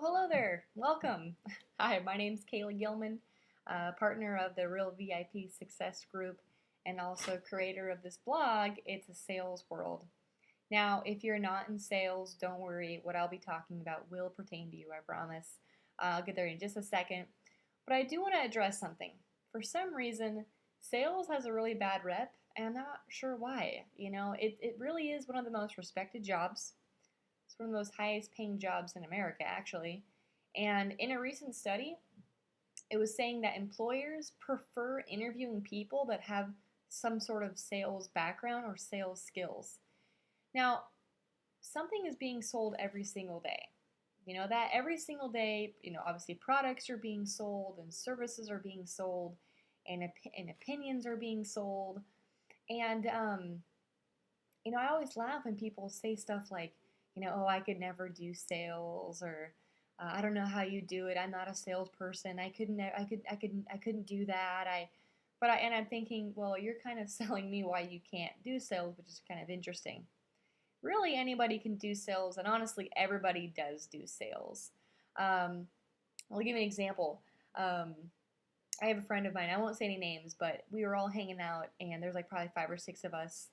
Hello there. Welcome. Hi, my name's Kayla Gilman, partner of the Real VIP Success Group and also creator of this blog, It's a Sales World. Now, if you're not in sales, don't worry. What I'll be talking about will pertain to you, I promise. I'll get there in just a second. But I do want to address something. For some reason, sales has a really bad rep, and I'm not sure why. It really is one of the most respected jobs. It's one of the most highest paying jobs in America, actually. And in a recent study, it was saying that employers prefer interviewing people that have some sort of sales background or sales skills. Now, something is being sold every single day. You know that every single day, obviously products are being sold and services are being sold and opinions are being sold. And I always laugh when people say stuff like, oh, I could never do sales, or I don't know how you do it. I'm not a salesperson. I couldn't do that. And I'm thinking, well, you're kind of selling me why you can't do sales, which is kind of interesting. Really, anybody can do sales, and honestly, everybody does do sales. I'll give you an example. I have a friend of mine. I won't say any names, but we were all hanging out, and there's like probably 5 or 6 of us.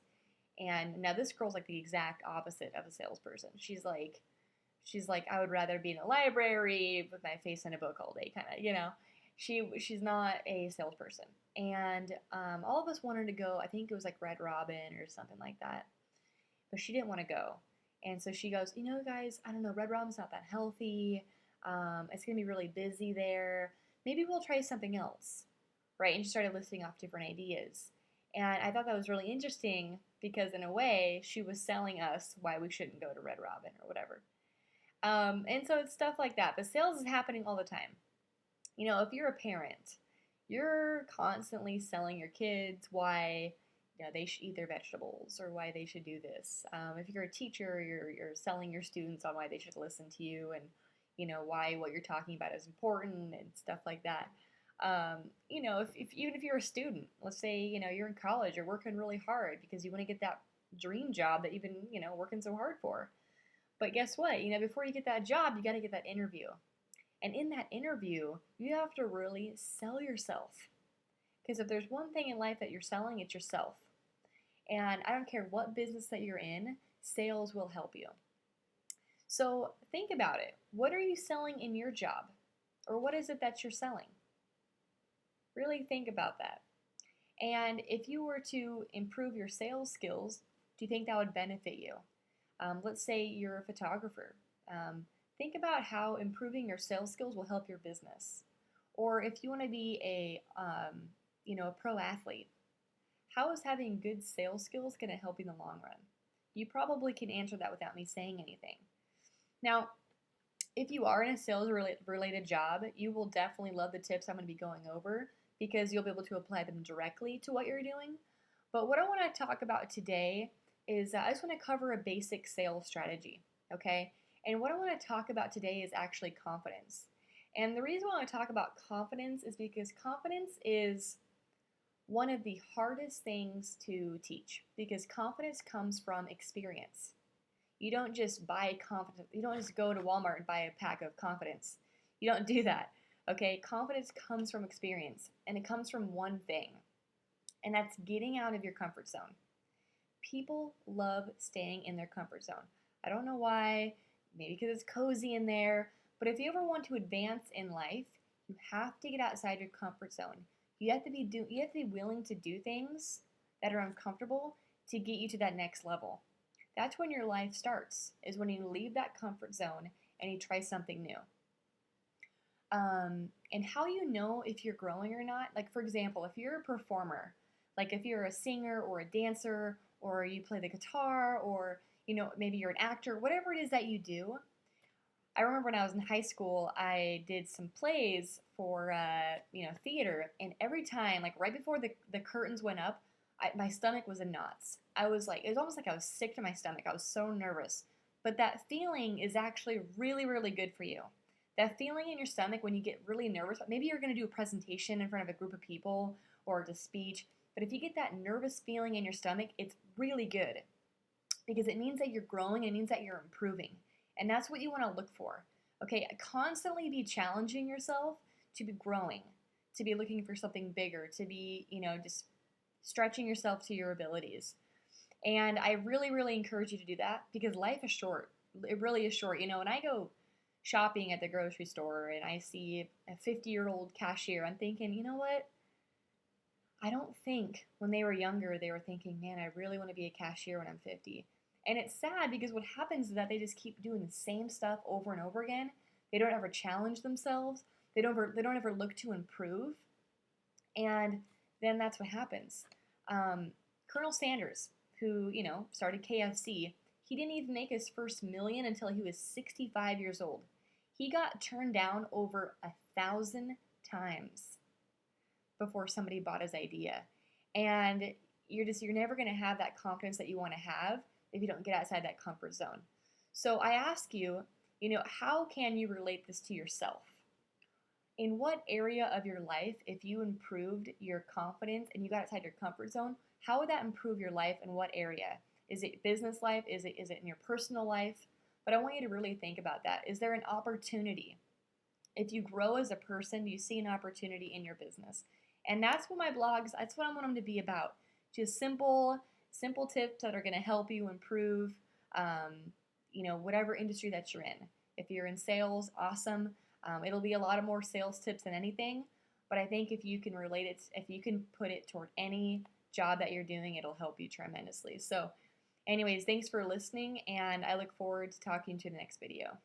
And now this girl's like the exact opposite of a salesperson. She's like, I would rather be in a library with my face in a book all day, kind of. She's not a salesperson. And all of us wanted to go. I think it was like Red Robin or something like that, but she didn't want to go. And so she goes, guys, I don't know. Red Robin's not that healthy. It's gonna be really busy there. Maybe we'll try something else, right? And she started listing off different ideas. And I thought that was really interesting because, in a way, she was selling us why we shouldn't go to Red Robin or whatever. And so it's stuff like that. But sales is happening all the time. If you're a parent, you're constantly selling your kids why they should eat their vegetables or why they should do this. If you're a teacher, you're selling your students on why they should listen to you and why what you're talking about is important and stuff like that. If even if you're a student, let's say you're in college, you're working really hard because you want to get that dream job that you've been working so hard for. But guess what? Before you get that job, you got to get that interview, and in that interview, you have to really sell yourself. Because if there's one thing in life that you're selling, it's yourself. And I don't care what business that you're in, sales will help you. So think about it. What are you selling in your job? Or what is it that you're selling? Really think about that. And if you were to improve your sales skills, do you think that would benefit you? Let's say you're a photographer. Think about how improving your sales skills will help your business. Or if you want to be a pro athlete, how is having good sales skills going to help you in the long run? You probably can answer that without me saying anything. Now, if you are in a sales-related job, you will definitely love the tips I'm going to be going over because you'll be able to apply them directly to what you're doing. But what I want to talk about today is I just want to cover a basic sales strategy, okay? And what I want to talk about today is actually confidence. And the reason why I want to talk about confidence is because confidence is one of the hardest things to teach because confidence comes from experience. You don't just buy confidence. You don't just go to Walmart and buy a pack of confidence. You don't do that, okay? Confidence comes from experience, and it comes from one thing, and that's getting out of your comfort zone. People love staying in their comfort zone. I don't know why, maybe because it's cozy in there, but if you ever want to advance in life, you have to get outside your comfort zone. You have to be willing to do things that are uncomfortable to get you to that next level. That's when your life starts, is when you leave that comfort zone and you try something new. And how you know if you're growing or not, like for example, if you're a performer, like if you're a singer or a dancer or you play the guitar or maybe you're an actor, whatever it is that you do. I remember when I was in high school, I did some plays for theater, and every time, like right before the curtains went up, my stomach was in knots. It was almost like I was sick to my stomach. I was so nervous. But that feeling is actually really, really good for you. That feeling in your stomach when you get really nervous, maybe you're going to do a presentation in front of a group of people or a speech, but if you get that nervous feeling in your stomach, it's really good because it means that you're growing, it means that you're improving. And that's what you want to look for. Okay, constantly be challenging yourself to be growing, to be looking for something bigger, to be, just stretching yourself to your abilities. And I really, really encourage you to do that because life is short. It really is short. When I go shopping at the grocery store and I see a 50-year-old cashier, I'm thinking, you know what? I don't think when they were younger, they were thinking, man, I really want to be a cashier when I'm 50. And it's sad because what happens is that they just keep doing the same stuff over and over again. They don't ever challenge themselves. They don't ever look to improve. And then that's what happens. Colonel Sanders, who, started KFC, he didn't even make his first million until he was 65 years old. He got turned down over 1,000 times before somebody bought his idea. And you're never going to have that confidence that you want to have if you don't get outside that comfort zone. So I ask you, how can you relate this to yourself? In what area of your life, if you improved your confidence and you got outside your comfort zone, how would that improve your life in what area? Is it business life? Is it in your personal life? But I want you to really think about that. Is there an opportunity? If you grow as a person, you see an opportunity in your business. And that's what my blogs, that's what I want them to be about. Just simple tips that are going to help you improve, whatever industry that you're in. If you're in sales, awesome. It'll be a lot of more sales tips than anything. But I think if you can relate it, if you can put it toward any job that you're doing, it'll help you tremendously. So anyways, thanks for listening, and I look forward to talking to you in the next video.